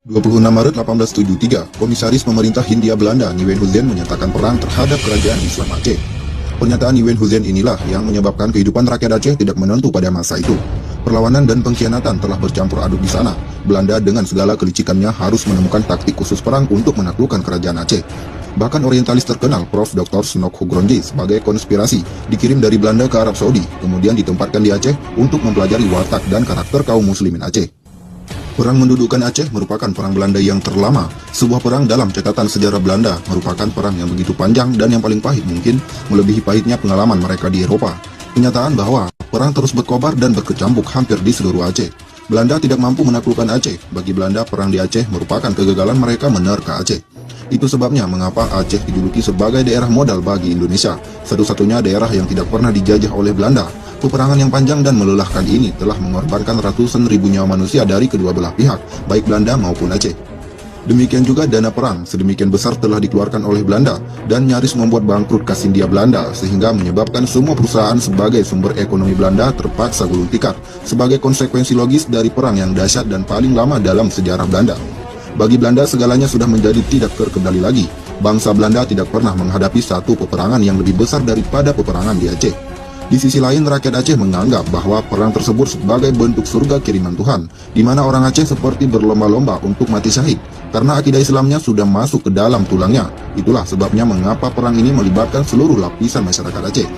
26 Maret 1873, Komisaris Pemerintah Hindia Belanda Nieuwen Huzen menyatakan perang terhadap Kerajaan Islam Aceh. Pernyataan Nieuwen Huzen inilah yang menyebabkan kehidupan rakyat Aceh tidak menentu pada masa itu. Perlawanan dan pengkhianatan telah bercampur aduk di sana. Belanda dengan segala kelicikannya harus menemukan taktik khusus perang untuk menaklukkan Kerajaan Aceh. Bahkan orientalis terkenal Prof. Dr. Snok Hugronje sebagai konspirasi dikirim dari Belanda ke Arab Saudi, kemudian ditempatkan di Aceh untuk mempelajari watak dan karakter kaum muslimin Aceh. Perang mendudukkan Aceh merupakan perang Belanda yang terlama. Sebuah perang dalam catatan sejarah Belanda merupakan perang yang begitu panjang dan yang paling pahit mungkin, melebihi pahitnya pengalaman mereka di Eropa. Kenyataan bahwa perang terus berkobar dan berkecambuk hampir di seluruh Aceh. Belanda tidak mampu menaklukkan Aceh. Bagi Belanda, perang di Aceh merupakan kegagalan mereka menerka Aceh. Itu sebabnya mengapa Aceh dijuluki sebagai daerah modal bagi Indonesia, satu-satunya daerah yang tidak pernah dijajah oleh Belanda. Peperangan yang panjang dan melelahkan ini telah mengorbankan ratusan ribu nyawa manusia dari kedua belah pihak, baik Belanda maupun Aceh. Demikian juga dana perang sedemikian besar telah dikeluarkan oleh Belanda dan nyaris membuat bangkrut kas Hindia Belanda, sehingga menyebabkan semua perusahaan sebagai sumber ekonomi Belanda terpaksa gulung tikar sebagai konsekuensi logis dari perang yang dahsyat dan paling lama dalam sejarah Belanda. Bagi Belanda segalanya sudah menjadi tidak terkendali lagi. Bangsa Belanda tidak pernah menghadapi satu peperangan yang lebih besar daripada peperangan di Aceh. Di sisi lain, rakyat Aceh menganggap bahwa perang tersebut sebagai bentuk surga kiriman Tuhan, di mana orang Aceh seperti berlomba-lomba untuk mati syahid, karena akidah Islamnya sudah masuk ke dalam tulangnya. Itulah sebabnya mengapa perang ini melibatkan seluruh lapisan masyarakat Aceh.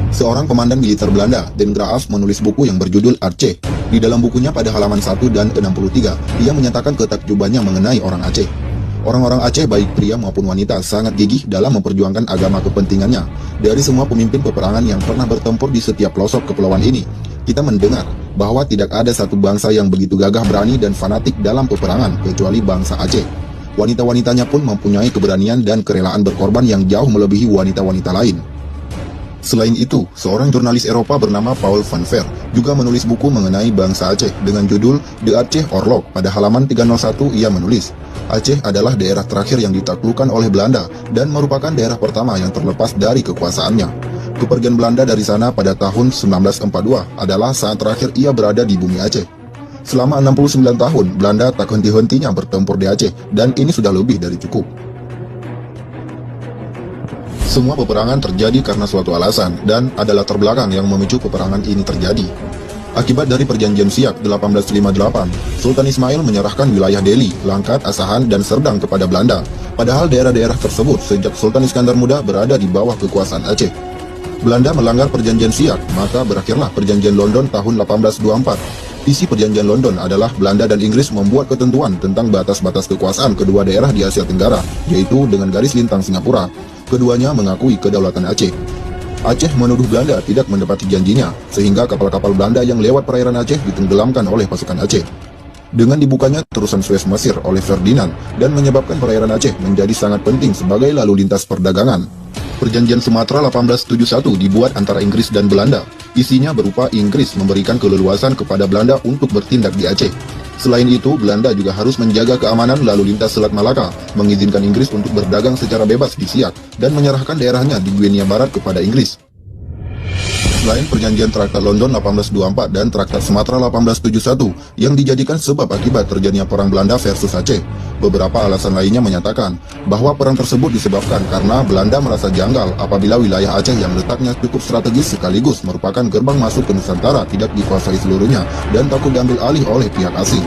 Seorang komandan militer Belanda, Den Graaf, menulis buku yang berjudul Aceh. Di dalam bukunya pada halaman 1 dan 63, ia menyatakan ketakjubannya mengenai orang Aceh. Orang-orang Aceh baik pria maupun wanita sangat gigih dalam memperjuangkan agama kepentingannya. Dari semua pemimpin peperangan yang pernah bertempur di setiap pelosok kepulauan ini, kita mendengar bahwa tidak ada satu bangsa yang begitu gagah berani dan fanatik dalam peperangan kecuali bangsa Aceh. Wanita-wanitanya pun mempunyai keberanian dan kerelaan berkorban yang jauh melebihi wanita-wanita lain. Selain itu, seorang jurnalis Eropa bernama Paul van Ver juga menulis buku mengenai bangsa Aceh dengan judul The Aceh Orlog. Pada halaman 301 ia menulis, Aceh adalah daerah terakhir yang ditaklukkan oleh Belanda dan merupakan daerah pertama yang terlepas dari kekuasaannya. Kepergian Belanda dari sana pada tahun 1942 adalah saat terakhir ia berada di bumi Aceh. Selama 69 tahun, Belanda tak henti-hentinya bertempur di Aceh, dan ini sudah lebih dari cukup. Semua peperangan terjadi karena suatu alasan, dan ada latar belakang yang memicu peperangan ini terjadi. Akibat dari Perjanjian Siak 1858, Sultan Ismail menyerahkan wilayah Delhi, Langkat, Asahan, dan Serdang kepada Belanda. Padahal daerah-daerah tersebut sejak Sultan Iskandar Muda berada di bawah kekuasaan Aceh. Belanda melanggar Perjanjian Siak, maka berakhirlah Perjanjian London tahun 1824. Isi Perjanjian London adalah Belanda dan Inggris membuat ketentuan tentang batas-batas kekuasaan kedua daerah di Asia Tenggara, yaitu dengan garis lintang Singapura. Keduanya mengakui kedaulatan Aceh. Aceh menuduh Belanda tidak mendapati janjinya, sehingga kapal-kapal Belanda yang lewat perairan Aceh ditenggelamkan oleh pasukan Aceh. Dengan dibukanya terusan Suez Mesir oleh Ferdinand dan menyebabkan perairan Aceh menjadi sangat penting sebagai lalu lintas perdagangan. Perjanjian Sumatera 1871 dibuat antara Inggris dan Belanda. Isinya berupa Inggris memberikan keleluasan kepada Belanda untuk bertindak di Aceh. Selain itu, Belanda juga harus menjaga keamanan lalu lintas Selat Malaka, mengizinkan Inggris untuk berdagang secara bebas di Siak, dan menyerahkan daerahnya di Guinea Barat kepada Inggris. Selain Perjanjian Traktat London 1824 dan Traktat Sumatera 1871 yang dijadikan sebab akibat terjadinya perang Belanda versus Aceh, beberapa alasan lainnya menyatakan bahwa perang tersebut disebabkan karena Belanda merasa janggal apabila wilayah Aceh yang letaknya cukup strategis sekaligus merupakan gerbang masuk ke Nusantara tidak dikuasai seluruhnya dan takut diambil alih oleh pihak asing.